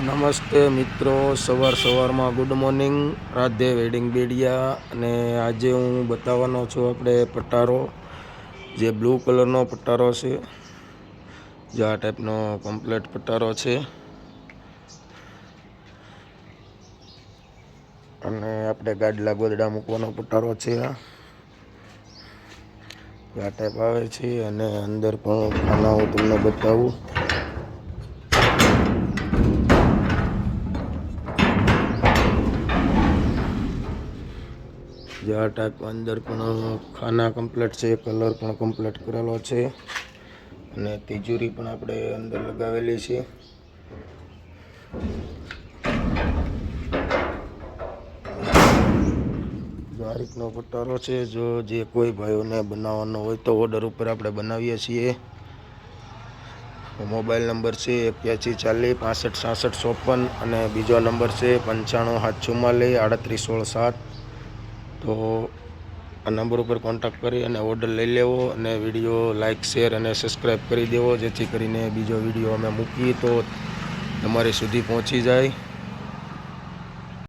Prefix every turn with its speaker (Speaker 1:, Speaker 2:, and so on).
Speaker 1: નમસ્તે મિત્રો, સવારમાં good morning. Radhe wedding Bediya. અને આજે હું બતાવવાનો છું આપણે પટારો, જે બ્લુ કલરનો પટારો છે, જે આ ટાઈપનો કમ્પ્લેટ પટારો છે. અને આપણે ગાડલા ગોદડા મૂકવાનો પટારો છે. આ ટાઈપ આવે છે. અને અંદર પણ ખાના હું તમને બતાવું. જે આ ટાઈપ અંદર પણ ખાના કમ્પ્લીટ છે, કલર પણ કમ્પ્લીટ કરેલો છે. અને તિજોરી પણ આપણે અંદર લગાવેલી છે. આ રીતનો પટારો છે. જો જે કોઈ ભાઈઓને બનાવવાનો હોય તો ઓર્ડર ઉપર આપણે બનાવીએ છીએ. મોબાઈલ નંબર છે 8140 65 66 54 અને બીજો નંબર છે 95 744 38 16 7. તો આ નંબર ઉપર કોન્ટેક્ટ કરી અને ઓર્ડર લઈ લેવો. અને વિડીયો લાઇક, શેર અને સબસ્ક્રાઈબ કરી દેવો, જેથી કરીને બીજો વિડીયો અમે મૂકીએ તો તમારી સુધી પહોંચી જાય.